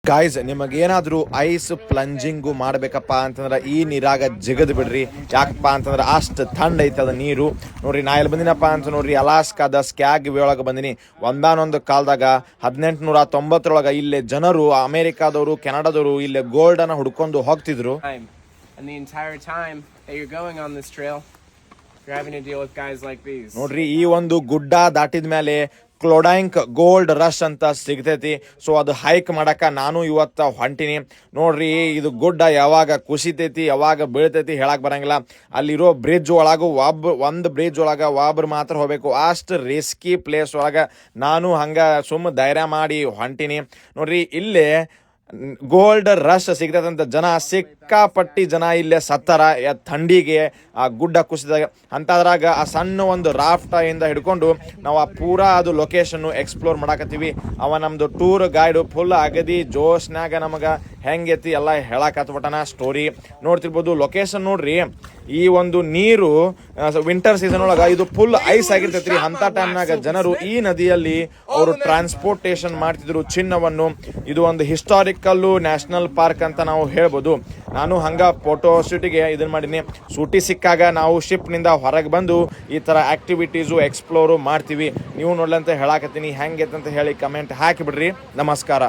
Guys, ನಿಮಗೇನಾದರೂ ice ಪ್ಲಂಜಿಂಗು ಮಾಡಬೇಕಪ್ಪ ಅಂತಂದ್ರೆ ಈ ನೀರಾಗ ಜಿಗದ್ ಬಿಡ್ರಿ. ಯಾಕಪ್ಪ ಅಂತಂದ್ರೆ ಅಷ್ಟು ಥಂಡ್ ಐತದ ನೀರು. ನೋಡ್ರಿ, ನಾ ಎಲ್ಲಿ ಬಂದಿನಪ್ಪ ಅಂತ ನೋಡ್ರಿ, ಅಲಾಸ್ಕಾದ ಸ್ಕ್ಯಾಗ್ ಒಳಗೆ ಬಂದಿನಿ. ಒಂದಾನೊಂದು ಕಾಲದಾಗ 1890 ಇಲ್ಲೇ ಜನರು, ಅಮೆರಿಕಾದವರು, ಕೆನಡಾದವರು ಇಲ್ಲೇ ಗೋಲ್ಡ್ ಅನ್ನ ಹುಡ್ಕೊಂಡು ಹೋಗ್ತಿದ್ರು. And the entire time that you're going on this trail, you're having to deal with guys like these. ನೋಡ್ರಿ, ಈ ಒಂದು ಗುಡ್ಡ ದಾಟಿದ ಮೇಲೆ ಕ್ಲೋಡೈಂಕ್ ಗೋಲ್ಡ್ ರಶ್ ಅಂತ ಸಿಗ್ತೈತಿ. ಸೊ ಅದು ಹೈಕ್ ಮಾಡಕ ನಾನು ಇವತ್ತು ಹೊಂಟಿನಿ. ನೋಡ್ರಿ, ಇದು ಗುಡ್ಡ ಯಾವಾಗ ಕುಸಿತೈತಿ ಯಾವಾಗ ಬೀಳ್ತೈತಿ ಹೇಳಕ್ ಬರಂಗಿಲ್ಲ. ಅಲ್ಲಿರೋ ಬ್ರಿಡ್ಜ್ ಒಳಗೂ ಒಂದು ಬ್ರಿಡ್ಜ್ ಒಳಗ ಒಬ್ರು ಮಾತ್ರ ಹೋಗ್ಬೇಕು. ಅಷ್ಟು ರಿಸ್ಕಿ ಪ್ಲೇಸ್ ಒಳಗ ನಾನು ಹಂಗ ಸುಮ್ಮ ಧೈರ್ಯ ಮಾಡಿ ಹೊಂಟಿನಿ. ನೋಡ್ರಿ, ಇಲ್ಲೇ ಗೋಲ್ಡ್ ರಶ್ ಸಿಗ್ತದಂತ ಜನ ಸಿಕ್ಕಾಪಟ್ಟಿ ಜನ ಇಲ್ಲೇ ಸತ್ತಾರ ಥಂಡಿಗೆ, ಆ ಗುಡ್ಡ ಕುಸಿದಾಗ. ಅಂತದ್ರಾಗ ಆ ಸಣ್ಣ ಒಂದು ರಾಫ್ಟ್ ಇಂದ ಹಿಡ್ಕೊಂಡು ನಾವು ಆ ಪೂರಾ ಅದು ಲೊಕೇಶನ್ ಎಕ್ಸ್ಪ್ಲೋರ್ ಮಾಡಾಕತ್ತೀವಿ. ಅವ ನಮ್ದು ಟೂರ್ ಗೈಡ್ ಫುಲ್ ಅಗದಿ ಜೋಶ್ನಾಗ ನಮಗ ಹೆಂಗೈತಿ ಎಲ್ಲ ಹೇಳಾಕತ್ಬಿಟ್ಟನ ಸ್ಟೋರಿ. ನೋಡ್ತಿರ್ಬೋದು ಲೊಕೇಶನ್. ನೋಡ್ರಿ, ಈ ಒಂದು ನೀರು ವಿಂಟರ್ ಸೀಸನ್ ಒಳಗ ಇದು ಫುಲ್ ಐಸ್ ಆಗಿರ್ತೈತ್ರಿ. ಅಂತ ಟೈಮ್ನಾಗ ಜನರು ಈ ನದಿಯಲ್ಲಿ ಅವರು ಟ್ರಾನ್ಸ್ಪೋರ್ಟೇಷನ್ ಮಾಡ್ತಿದ್ರು ಚಿನ್ನವನ್ನು. ಇದು ಒಂದು ಹಿಸ್ಟಾರಿಕಲ್ ನ್ಯಾಷನಲ್ ಪಾರ್ಕ್ ಅಂತ ನಾವು ಹೇಳ್ಬೋದು. ನಾನು ಹಂಗ ಫೋಟೋ ಶೂಟಿಗೆ ಇದನ್ನ ಮಾಡೀನಿ. ಸೂಟಿ ಸಿಕ್ಕಾಗ ನಾವು ಶಿಪ್ ನಿಂದ ಹೊರಗೆ ಬಂದು ಈ ತರ ಆಕ್ಟಿವಿಟೀಸು ಎಕ್ಸ್ಪ್ಲೋರು ಮಾಡ್ತೀವಿ. ನೀವು ನೋಡ್ಲಂತ ಹೇಳಾಕತ್ತೀನಿ. ಹೆಂಗೈತೆ ಅಂತ ಹೇಳಿ ಕಮೆಂಟ್ ಹಾಕಿಬಿಡ್ರಿ. ನಮಸ್ಕಾರ.